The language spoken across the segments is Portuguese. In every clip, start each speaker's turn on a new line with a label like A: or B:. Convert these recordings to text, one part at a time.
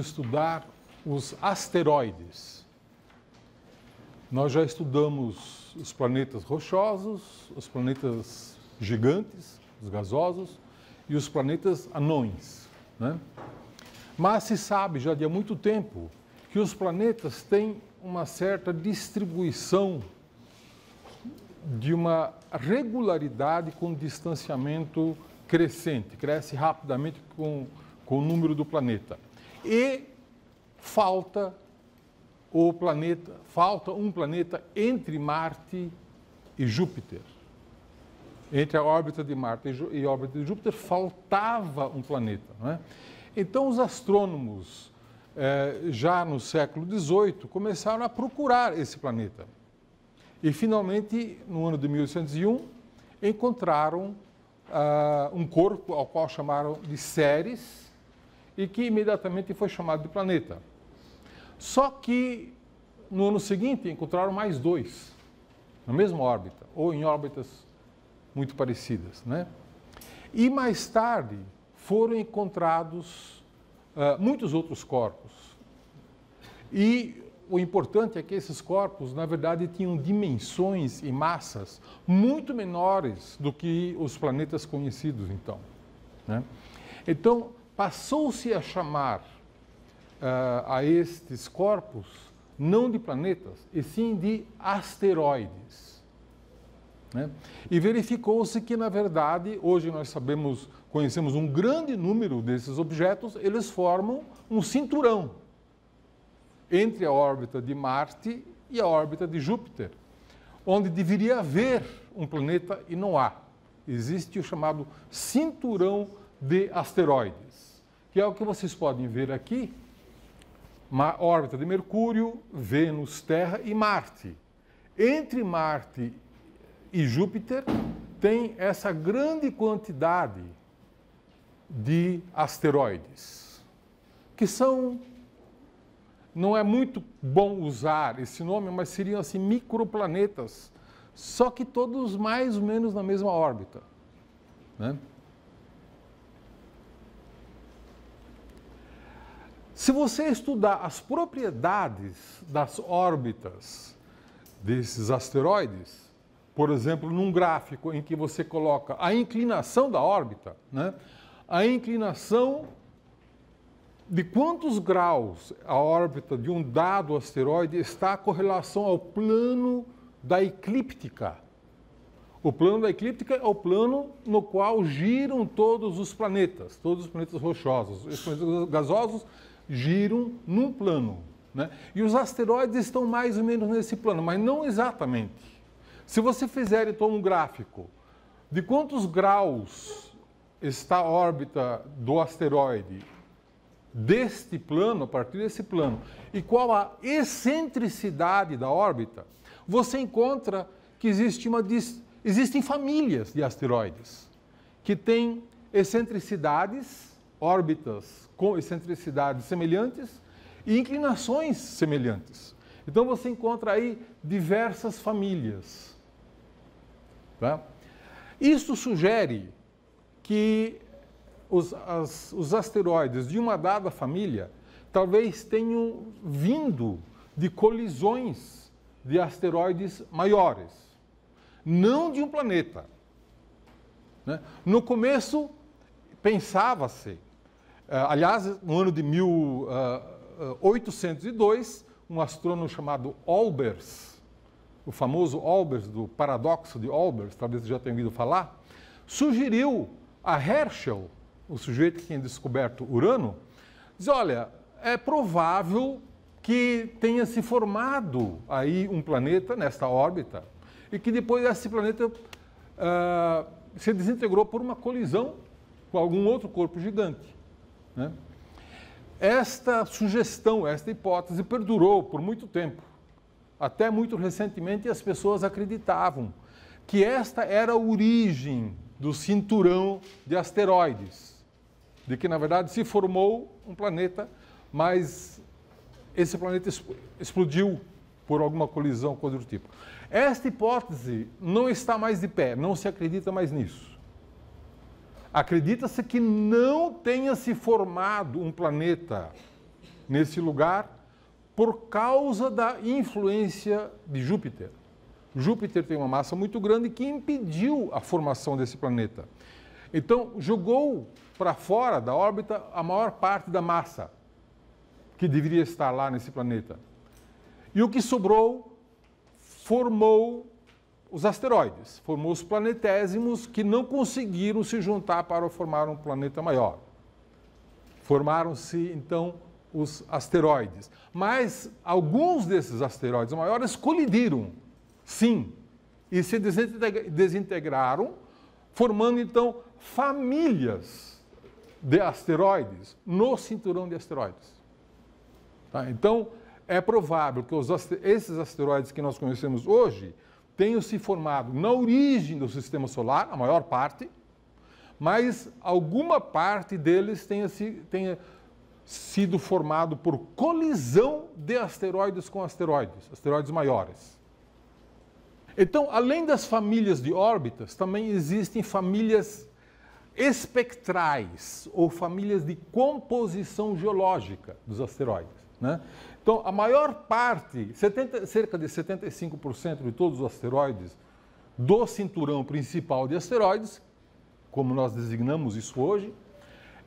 A: estudar os asteroides. Nós já estudamos os planetas rochosos, os planetas gigantes, os gasosos, e os planetas anões, né? Mas se sabe já de há muito tempo que os planetas têm uma certa distribuição de uma regularidade com distanciamento crescente, cresce rapidamente com o número do planeta. E falta um planeta entre Marte e Júpiter. Entre a órbita de Marte e a órbita de Júpiter faltava um planeta, não é? Então os astrônomos, já no século XVIII, começaram a procurar esse planeta. E finalmente, no ano de 1801, encontraram um corpo ao qual chamaram de Ceres e que imediatamente foi chamado de planeta. Só que no ano seguinte encontraram mais dois, na mesma órbita, ou em órbitas muito parecidas, né? E mais tarde foram encontrados muitos outros corpos. E o importante é que esses corpos, na verdade, tinham dimensões e massas muito menores do que os planetas conhecidos, então, né? Então, passou-se a chamar a estes corpos não de planetas, e sim de asteroides, né? E verificou-se que, na verdade, hoje nós conhecemos um grande número desses objetos, eles formam um cinturão entre a órbita de Marte e a órbita de Júpiter, onde deveria haver um planeta e não há. Existe o chamado cinturão de asteroides, que é o que vocês podem ver aqui, uma órbita de Mercúrio, Vênus, Terra e Marte. Entre Marte e Júpiter tem essa grande quantidade de asteroides, que são, não é muito bom usar esse nome, mas seriam assim microplanetas, só que todos mais ou menos na mesma órbita, né? Se você estudar as propriedades das órbitas desses asteroides, por exemplo, num gráfico em que você coloca a inclinação da órbita, né? A inclinação de quantos graus a órbita de um dado asteroide está com relação ao plano da eclíptica. O plano da eclíptica é o plano no qual giram todos os planetas rochosos. Os planetas gasosos giram num plano, né? E os asteroides estão mais ou menos nesse plano, mas não exatamente. Se você fizer, então, um gráfico de quantos graus está a órbita do asteroide deste plano, a partir desse plano, e qual a excentricidade da órbita, você encontra que existem famílias de asteroides que têm excentricidades, órbitas com excentricidades semelhantes e inclinações semelhantes. Então você encontra aí diversas famílias, tá? Isso sugere que os asteroides de uma dada família talvez tenham vindo de colisões de asteroides maiores, não de um planeta, né? No começo pensava-se, aliás, no ano de 1802, um astrônomo chamado Olbers, o famoso Olbers, do paradoxo de Olbers, talvez você já tenha ouvido falar, sugeriu a Herschel, o sujeito que tinha descoberto Urano, diz, olha, é provável que tenha se formado aí um planeta nesta órbita e que depois esse planeta se desintegrou por uma colisão com algum outro corpo gigante, né? Esta sugestão, esta hipótese perdurou por muito tempo. Até muito recentemente as pessoas acreditavam que esta era a origem do cinturão de asteroides, de que na verdade se formou um planeta, mas esse planeta explodiu por alguma colisão, coisa do tipo. Esta hipótese não está mais de pé, não se acredita mais nisso. Acredita-se que não tenha se formado um planeta nesse lugar por causa da influência de Júpiter. Júpiter tem uma massa muito grande que impediu a formação desse planeta. Então, jogou para fora da órbita a maior parte da massa que deveria estar lá nesse planeta. E o que sobrou formou os asteroides, formou os planetésimos que não conseguiram se juntar para formar um planeta maior. Formaram-se, então, os asteroides. Mas alguns desses asteroides maiores colidiram, sim, e se desintegraram, formando, então, famílias de asteroides no cinturão de asteroides. Tá? Então, é provável que esses asteroides que nós conhecemos hoje tenham se formado na origem do sistema solar, a maior parte, mas alguma parte deles tenha sido formado por colisão de asteroides com asteroides maiores. Então, além das famílias de órbitas, também existem famílias espectrais, ou famílias de composição geológica dos asteroides, né? Então, a maior parte, cerca de 75% de todos os asteroides do cinturão principal de asteroides, como nós designamos isso hoje,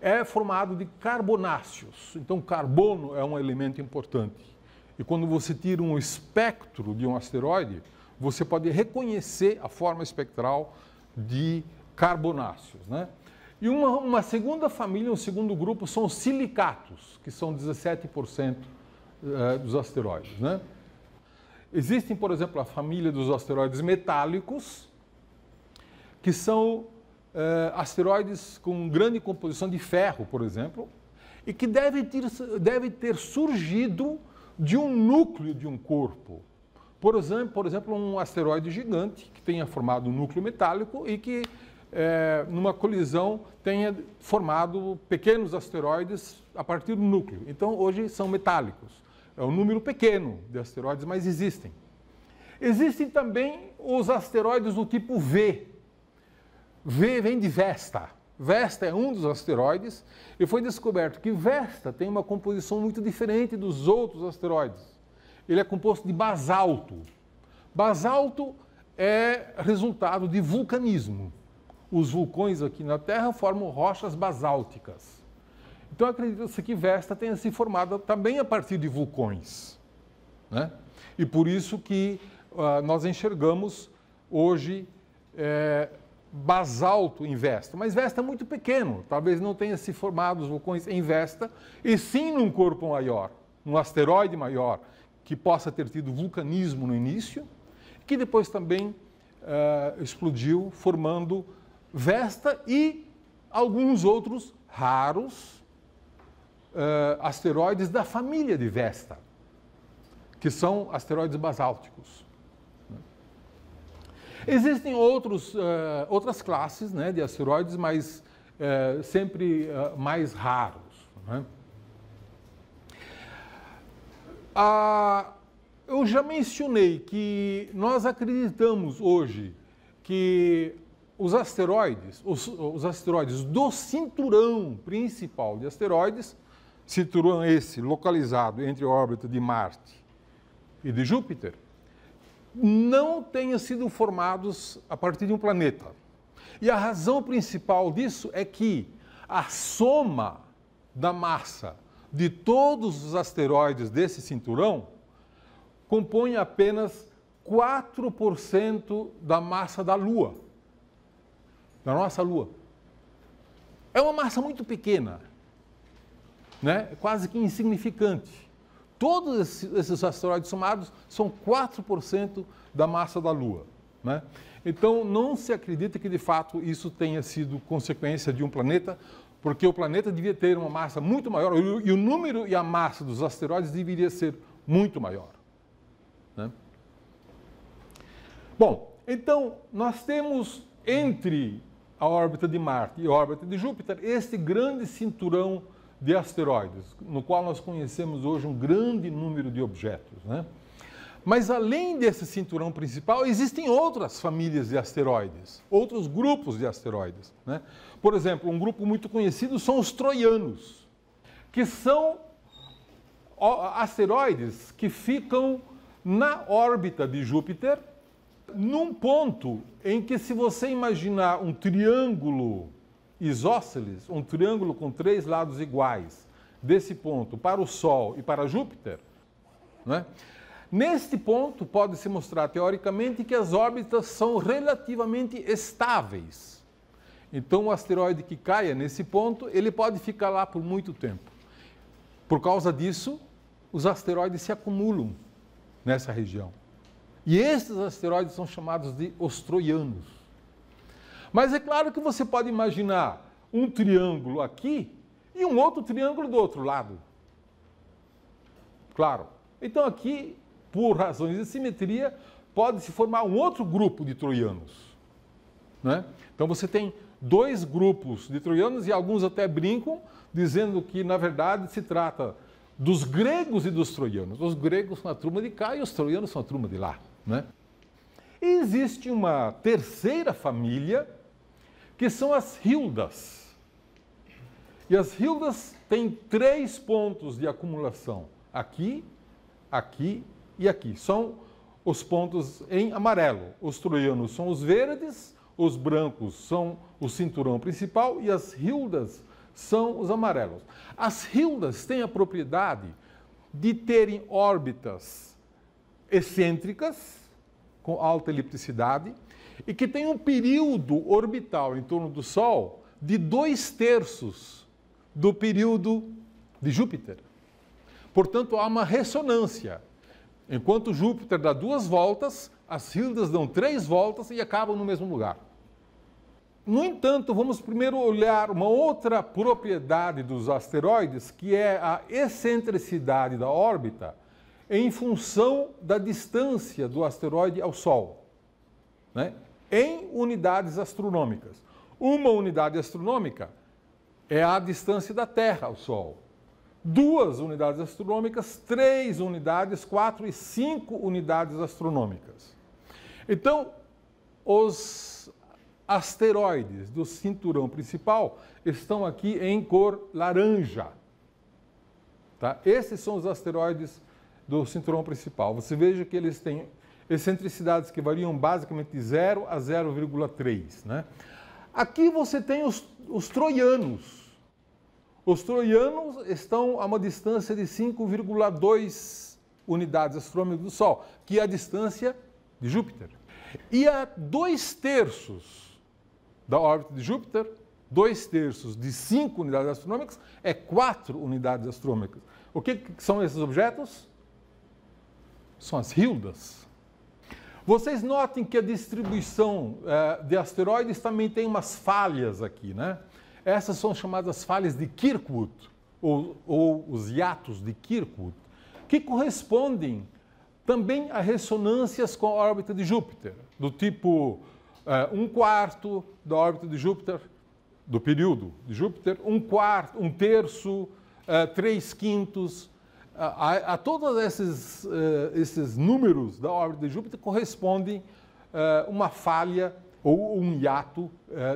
A: é formado de carbonáceos. Então, carbono é um elemento importante. E quando você tira um espectro de um asteroide, você pode reconhecer a forma espectral de carbonáceos, né? E uma segunda família, um segundo grupo, são os silicatos, que são 17% dos asteroides, né? Existem, por exemplo, a família dos asteroides metálicos, que são asteroides com grande composição de ferro, por exemplo, e que deve ter surgido de um núcleo de um corpo. Por exemplo, um asteroide gigante que tenha formado um núcleo metálico e que, numa colisão, tenha formado pequenos asteroides a partir do núcleo. Então, hoje são metálicos. É um número pequeno de asteroides, mas existem. Existem também os asteroides do tipo V. V vem de Vesta. Vesta é um dos asteroides e foi descoberto que Vesta tem uma composição muito diferente dos outros asteroides. Ele é composto de basalto. Basalto é resultado de vulcanismo. Os vulcões aqui na Terra formam rochas basálticas. Então, acredita-se que Vesta tenha se formado também a partir de vulcões, né? E por isso que nós enxergamos hoje basalto em Vesta. Mas Vesta é muito pequeno, talvez não tenha se formado os vulcões em Vesta, e sim num corpo maior, num asteroide maior, que possa ter tido vulcanismo no início, que depois também explodiu, formando Vesta e alguns outros raros asteroides da família de Vesta, que são asteroides basálticos. Existem outras classes, né, de asteroides, mas sempre mais raros, né? Eu já mencionei que nós acreditamos hoje que os asteroides do cinturão principal de asteroides, cinturão esse localizado entre a órbita de Marte e de Júpiter, não tenham sido formados a partir de um planeta. E a razão principal disso é que a soma da massa de todos os asteroides desse cinturão compõe apenas 4% da massa da Lua, da nossa Lua. É uma massa muito pequena, né? Quase que insignificante. Todos esses asteroides somados são 4% da massa da Lua, né? Então, não se acredita que, de fato, isso tenha sido consequência de um planeta, porque o planeta devia ter uma massa muito maior, e o número e a massa dos asteroides deveria ser muito maior, né? Bom, então, nós temos entre a órbita de Marte e a órbita de Júpiter este grande cinturão de asteroides, no qual nós conhecemos hoje um grande número de objetos, né? Mas além desse cinturão principal, existem outras famílias de asteroides, outros grupos de asteroides, né? Por exemplo, um grupo muito conhecido são os troianos, que são asteroides que ficam na órbita de Júpiter, num ponto em que, se você imaginar um triângulo isósceles, um triângulo com 3 lados iguais, desse ponto para o Sol e para Júpiter, né? Neste ponto pode-se mostrar teoricamente que as órbitas são relativamente estáveis. Então, o asteroide que caia nesse ponto, ele pode ficar lá por muito tempo. Por causa disso, os asteroides se acumulam nessa região. E esses asteroides são chamados de os troianos. Mas é claro que você pode imaginar um triângulo aqui e um outro triângulo do outro lado. Claro. Então aqui, por razões de simetria, pode-se formar um outro grupo de troianos, né? Então você tem 2 grupos de troianos e alguns até brincam dizendo que, na verdade, se trata dos gregos e dos troianos. Os gregos são a turma de cá e os troianos são a turma de lá, né? E existe uma terceira família, que são as Hildas. E as Hildas têm 3 pontos de acumulação. Aqui, aqui e aqui. São os pontos em amarelo. Os troianos são os verdes, os brancos são o cinturão principal e as Hildas são os amarelos. As Hildas têm a propriedade de terem órbitas excêntricas, com alta elipticidade, e que têm um período orbital em torno do Sol de 2/3 do período de Júpiter. Portanto, há uma ressonância. Enquanto Júpiter dá 2 voltas, as Hildas dão 3 voltas e acabam no mesmo lugar. No entanto, vamos primeiro olhar uma outra propriedade dos asteroides, que é a excentricidade da órbita em função da distância do asteroide ao Sol, né? Em unidades astronômicas. Uma unidade astronômica é a distância da Terra ao Sol. 2 unidades astronômicas, 3 unidades, 4 e 5 unidades astronômicas. Então, os asteroides do cinturão principal estão aqui em cor laranja. Tá? Esses são os asteroides do cinturão principal. Você veja que eles têm excentricidades que variam basicamente de 0 a 0,3. Né? Aqui você tem os troianos. Os troianos estão a uma distância de 5,2 unidades astronômicas do Sol, que é a distância de Júpiter. E a 2/3 da órbita de Júpiter, 2/3 de 5 unidades astronômicas, é 4 unidades astronômicas. O que são esses objetos? São as Hildas. Vocês notem que a distribuição de asteroides também tem umas falhas aqui, né? Essas são chamadas falhas de Kirkwood, ou os hiatos de Kirkwood, que correspondem também a ressonâncias com a órbita de Júpiter, do tipo 1/4 da órbita de Júpiter, do período de Júpiter, 1/4, 1/3, 3/5. A todos esses números da órbita de Júpiter correspondem uma falha ou um hiato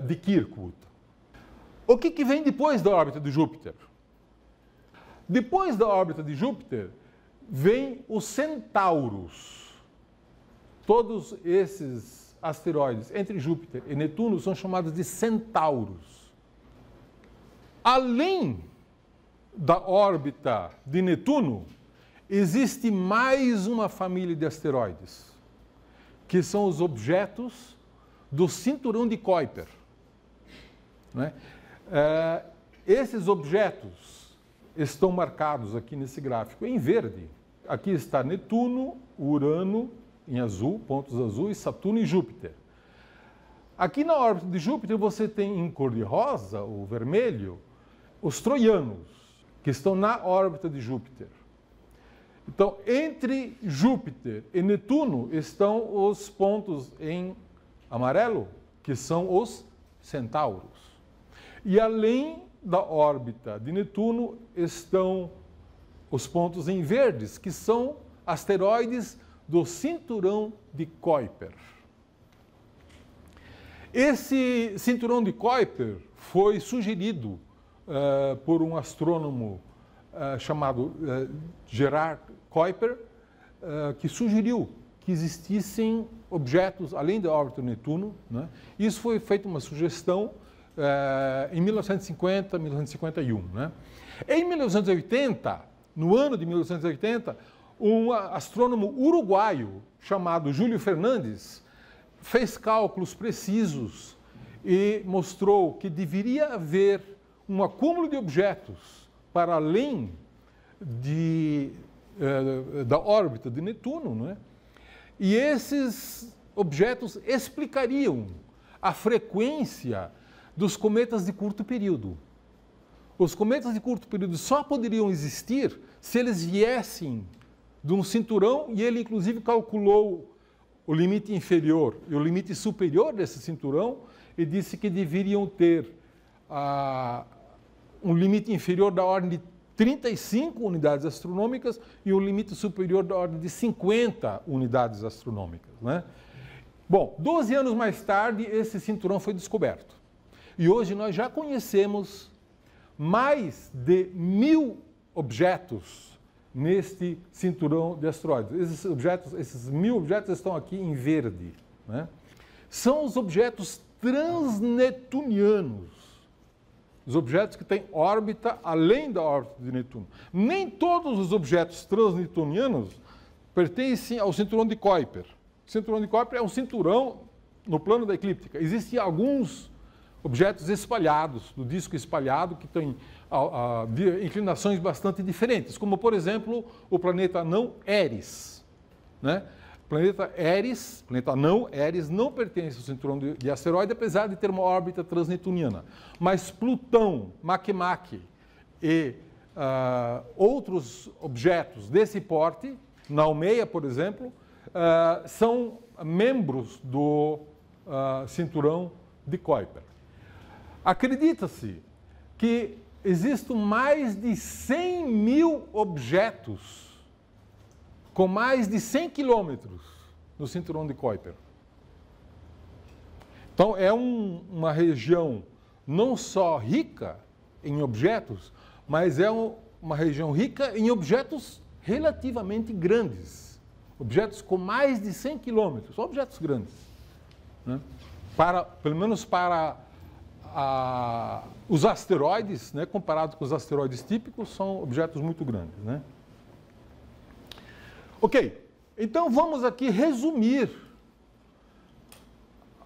A: de Kirkwood. O que vem depois da órbita de Júpiter? Depois da órbita de Júpiter, vem os centauros. Todos esses asteroides entre Júpiter e Netuno são chamados de centauros. Além da órbita de Netuno, existe mais uma família de asteroides, que são os objetos do cinturão de Kuiper, né? Esses objetos estão marcados aqui nesse gráfico em verde. Aqui está Netuno, Urano em azul, pontos azuis, Saturno e Júpiter. Aqui na órbita de Júpiter você tem em cor de rosa, ou vermelho, os troianos, que estão na órbita de Júpiter. Então, entre Júpiter e Netuno estão os pontos em amarelo, que são os centauros. E além da órbita de Netuno estão os pontos em verdes, que são asteroides do cinturão de Kuiper. Esse cinturão de Kuiper foi sugerido por um astrônomo chamado Gerard Kuiper, que sugeriu que existissem objetos além da órbita de Netuno, né? Isso foi feita uma sugestão em 1950, 1951. Né? Em 1980, no ano de 1980, um astrônomo uruguaio chamado Júlio Fernandes fez cálculos precisos e mostrou que deveria haver um acúmulo de objetos para além da órbita de Netuno, né? E esses objetos explicariam a frequência dos cometas de curto período. Os cometas de curto período só poderiam existir se eles viessem de um cinturão, e ele inclusive calculou o limite inferior e o limite superior desse cinturão e disse que deveriam ter um limite inferior da ordem de 35 unidades astronômicas e um limite superior da ordem de 50 unidades astronômicas. Né? Bom, 12 anos mais tarde, esse cinturão foi descoberto. E hoje nós já conhecemos mais de 1000 objetos neste cinturão de asteroides. Esses 1000 objetos estão aqui em verde. Né? São os objetos transnetunianos, os objetos que têm órbita além da órbita de Netuno. Nem todos os objetos transnetunianos pertencem ao cinturão de Kuiper. O cinturão de Kuiper é um cinturão no plano da eclíptica. Existem alguns objetos espalhados, no disco espalhado, que têm inclinações bastante diferentes, como, por exemplo, o planeta anão Eris. Né? Planeta anão Eris não pertence ao cinturão de asteroide, apesar de ter uma órbita transnetuniana. Mas Plutão, Makemake e outros objetos desse porte, Naumeia, por exemplo, são membros do cinturão de Kuiper. Acredita-se que existem mais de 100.000 objetos com mais de 100 quilômetros no cinturão de Kuiper. Então, é uma região não só rica em objetos, mas é uma região rica em objetos relativamente grandes. Objetos com mais de 100 quilômetros, objetos grandes. Né? Pelo menos para os asteroides, né, comparado com os asteroides típicos, são objetos muito grandes. Né? Ok, então vamos aqui resumir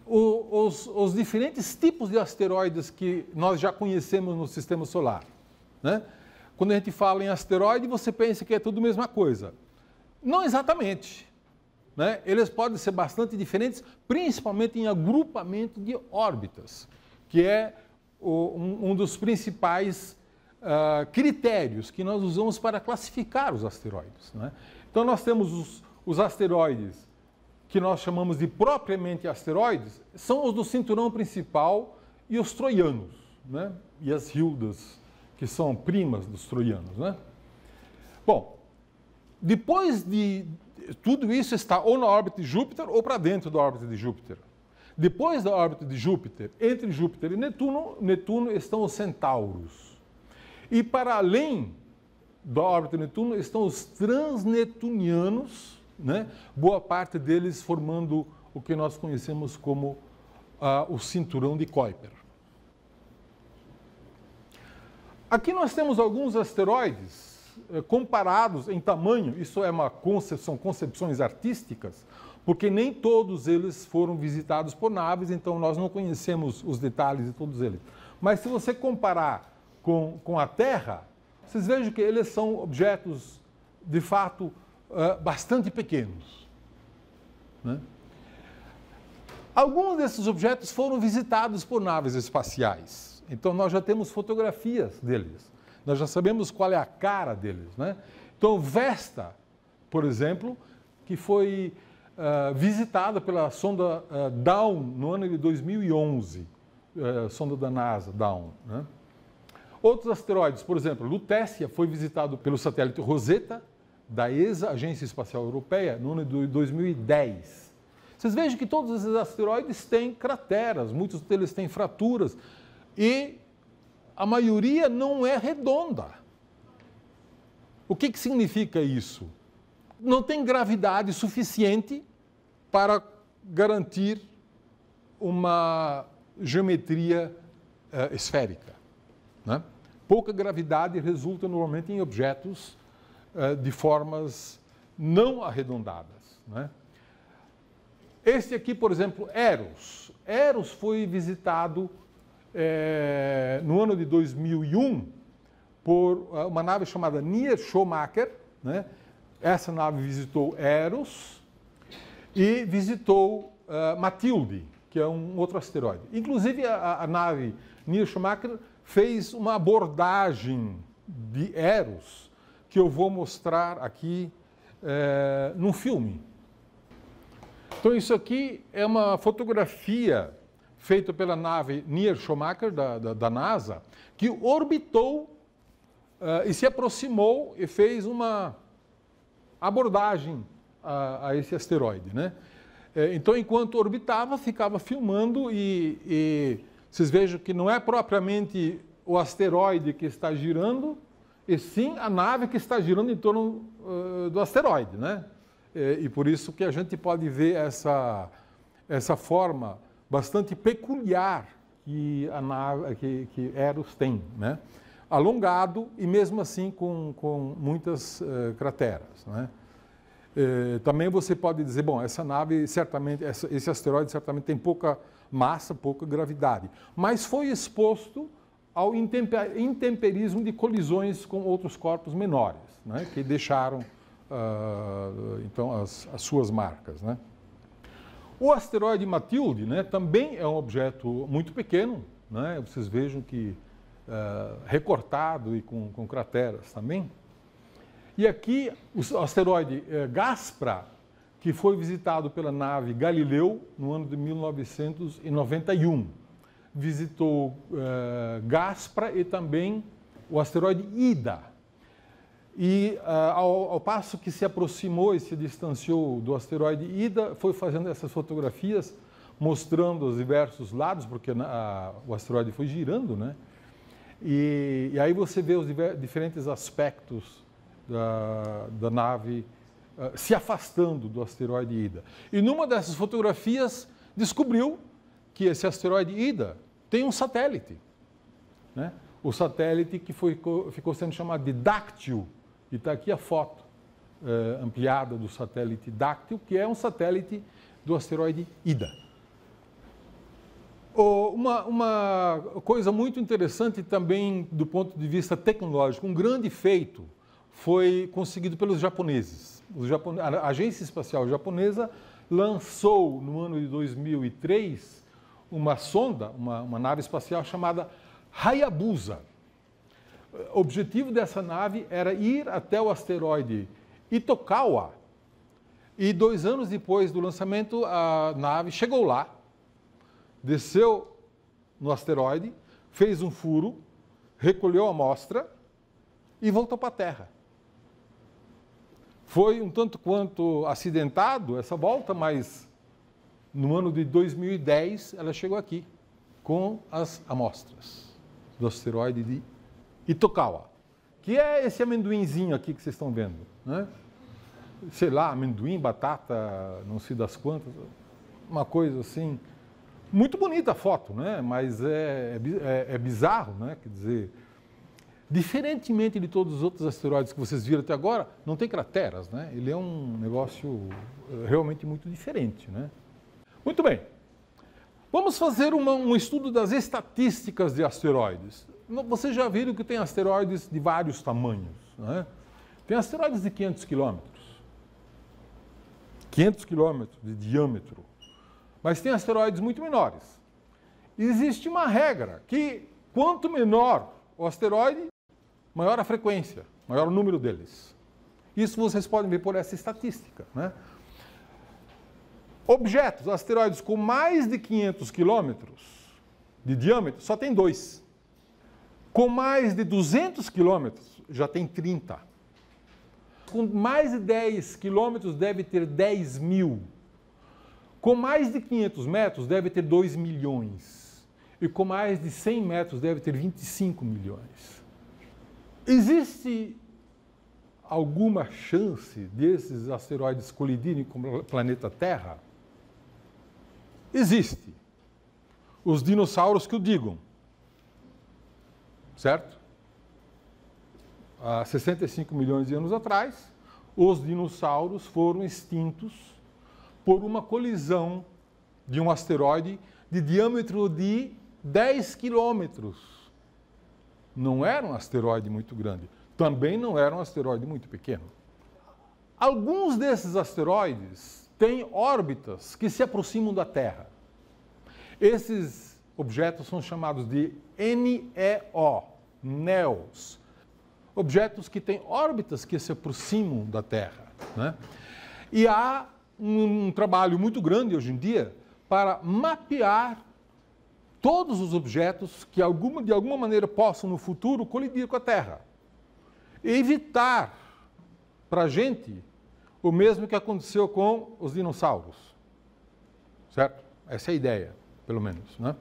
A: os diferentes tipos de asteroides que nós já conhecemos no Sistema Solar. Né? Quando a gente fala em asteroide, você pensa que é tudo a mesma coisa. Não exatamente. Né? Eles podem ser bastante diferentes, principalmente em agrupamento de órbitas, que é um dos principais critérios que nós usamos para classificar os asteroides. Né? Então, nós temos os asteroides que nós chamamos de propriamente asteroides, são os do cinturão principal e os troianos, né? E as Hildas, que são primas dos troianos. Né? Bom, depois de tudo isso está ou na órbita de Júpiter ou para dentro da órbita de Júpiter. Depois da órbita de Júpiter, entre Júpiter e Netuno estão os centauros. E para além da órbita de Netuno estão os transnetunianos, né? Boa parte deles formando o que nós conhecemos como o cinturão de Kuiper. Aqui nós temos alguns asteroides comparados em tamanho, isso é são concepções artísticas, porque nem todos eles foram visitados por naves, então nós não conhecemos os detalhes de todos eles. Mas se você comparar com a Terra, vocês vejam que eles são objetos, de fato, bastante pequenos. Né? Alguns desses objetos foram visitados por naves espaciais. Então, nós já temos fotografias deles. Nós já sabemos qual é a cara deles. Né? Então, Vesta, por exemplo, que foi visitada pela sonda Dawn no ano de 2011, sonda da NASA, Dawn. Né? Outros asteroides, por exemplo, Lutécia foi visitado pelo satélite Rosetta, da ESA, Agência Espacial Europeia, no ano de 2010. Vocês vejam que todos esses asteroides têm crateras, muitos deles têm fraturas, e a maioria não é redonda. O que significa isso? Não tem gravidade suficiente para garantir uma geometria esférica, né? Pouca gravidade resulta normalmente em objetos de formas não arredondadas, né? Este aqui, por exemplo, Eros. Eros foi visitado no ano de 2001 por uma nave chamada Near Schumacher, né? Essa nave visitou Eros e visitou Matilde, que é um outro asteroide. Inclusive, a nave Near Schumacher fez uma abordagem de Eros que eu vou mostrar aqui num filme. Então, isso aqui é uma fotografia feita pela nave Near Schumacher, da NASA, que orbitou e se aproximou e fez uma abordagem a esse asteroide, né? Então, enquanto orbitava, ficava filmando e vocês vejam que não é propriamente o asteroide que está girando, e sim a nave que está girando em torno do asteroide, né? E por isso que a gente pode ver essa forma bastante peculiar que a nave, que Eros tem, né? Alongado e mesmo assim com muitas crateras, né? Também você pode dizer, bom, essa nave certamente, esse asteroide certamente tem pouca massa, pouca gravidade, mas foi exposto ao intemperismo de colisões com outros corpos menores, né? Que deixaram então as suas marcas, né? O asteroide Matilde, né, também é um objeto muito pequeno, né? Vocês vejam que recortado e com crateras também. E aqui o asteroide Gaspra, que foi visitado pela nave Galileu no ano de 1991. Visitou Gaspra e também o asteroide Ida. E ao passo que se aproximou e se distanciou do asteroide Ida, foi fazendo essas fotografias mostrando os diversos lados, porque o asteroide foi girando, né? E aí você vê os diferentes aspectos da nave se afastando do asteroide Ida. E numa dessas fotografias descobriu que esse asteroide Ida tem um satélite, né? O satélite que ficou sendo chamado de Dáctil, e está aqui a foto ampliada do satélite Dáctil, que é um satélite do asteroide Ida. Uma coisa muito interessante também do ponto de vista tecnológico, um grande feito foi conseguido pelos japoneses. A Agência Espacial Japonesa lançou no ano de 2003 uma sonda, uma nave espacial chamada Hayabusa. O objetivo dessa nave era ir até o asteroide Itokawa e 2 anos depois do lançamento a nave chegou lá, desceu no asteroide, fez um furo, recolheu a amostra e voltou para a Terra. Foi um tanto quanto acidentado essa volta, mas no ano de 2010 ela chegou aqui com as amostras do asteroide de Itokawa, que é esse amendoinzinho aqui que vocês estão vendo, né? Sei lá, amendoim, batata, não sei das quantas, uma coisa assim. Muito bonita a foto, né? Mas é bizarro, né? Quer dizer, diferentemente de todos os outros asteroides que vocês viram até agora, não tem crateras, né? Ele é um negócio realmente muito diferente, né? Muito bem. Vamos fazer um estudo das estatísticas de asteroides. Vocês já viram que tem asteroides de vários tamanhos, né? Tem asteroides de 500 quilômetros. 500 quilômetros de diâmetro. Mas tem asteroides muito menores. Existe uma regra que quanto menor o asteroide, maior a frequência, maior o número deles. Isso vocês podem ver por essa estatística, né? Objetos, asteroides com mais de 500 quilômetros de diâmetro, só tem 2. Com mais de 200 quilômetros, já tem 30. Com mais de 10 quilômetros, deve ter 10 mil. Com mais de 500 metros, deve ter 2 milhões. E com mais de 100 metros, deve ter 25 milhões. Existe alguma chance desses asteroides colidirem com o planeta Terra? Existe. Os dinossauros que o digam. Certo? Há 65 milhões de anos atrás, os dinossauros foram extintos por uma colisão de um asteroide de diâmetro de 10 quilômetros. Não era um asteroide muito grande. Também não era um asteroide muito pequeno. Alguns desses asteroides têm órbitas que se aproximam da Terra. Esses objetos são chamados de NEO, NEOs. Objetos que têm órbitas que se aproximam da Terra, né? E há um trabalho muito grande hoje em dia para mapear todos os objetos que de alguma maneira possam no futuro colidir com a Terra. E evitar para a gente o mesmo que aconteceu com os dinossauros. Certo? Essa é a ideia, pelo menos, né?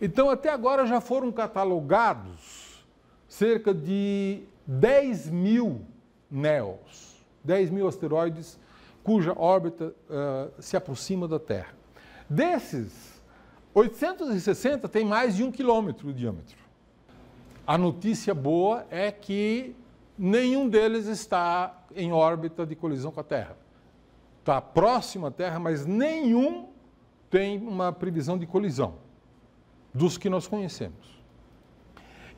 A: Então, até agora já foram catalogados cerca de 10 mil NEOs, 10 mil asteroides cuja órbita se aproxima da Terra. Desses, 860 tem mais de 1 quilômetro de diâmetro. A notícia boa é que nenhum deles está em órbita de colisão com a Terra. Está próximo à Terra, mas nenhum tem uma previsão de colisão, dos que nós conhecemos.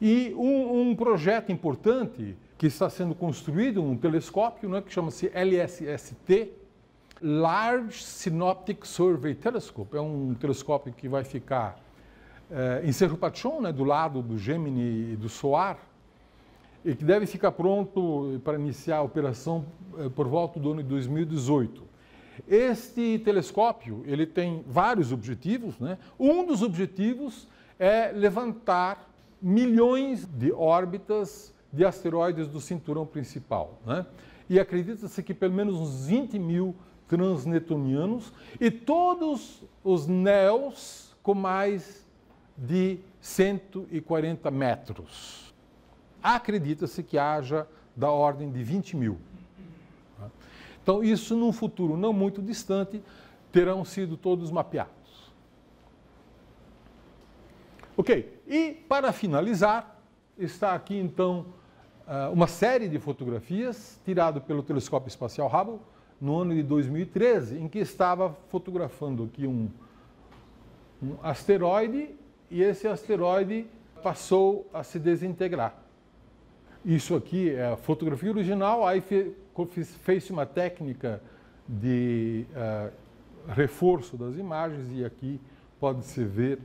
A: E um projeto importante que está sendo construído, um telescópio, né, que chama-se LSST, Large Synoptic Survey Telescope. É um telescópio que vai ficar em Cerro Pachón, né, do lado do Gemini e do SOAR, e que deve ficar pronto para iniciar a operação por volta do ano de 2018. Este telescópio ele tem vários objetivos, né? Um dos objetivos é levantar milhões de órbitas de asteroides do cinturão principal, né? E acredita-se que pelo menos uns 20 mil transneptunianos e todos os NEOs com mais de 140 metros. Acredita-se que haja da ordem de 20 mil. Então, isso num futuro não muito distante, terão sido todos mapeados. Ok, e para finalizar, está aqui então uma série de fotografias tirado pelo telescópio espacial Hubble no ano de 2013, em que estava fotografando aqui um asteroide e esse asteroide passou a se desintegrar. Isso aqui é a fotografia original, aí fez-se uma técnica de reforço das imagens e aqui pode-se ver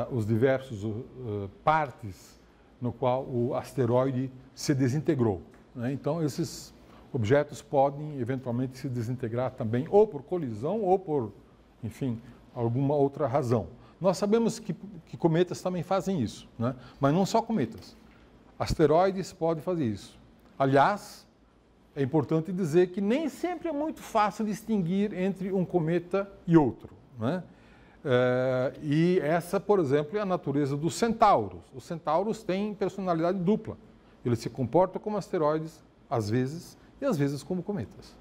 A: os diversos partes no qual o asteroide se desintegrou, né? Então, esses objetos podem eventualmente se desintegrar também ou por colisão ou por, enfim, alguma outra razão. Nós sabemos que cometas também fazem isso, né? Mas não só cometas. Asteroides podem fazer isso. Aliás, é importante dizer que nem sempre é muito fácil distinguir entre um cometa e outro, né? E essa, por exemplo, é a natureza dos centauros. Os centauros têm personalidade dupla. Eles se comportam como asteroides, às vezes, e às vezes como cometas.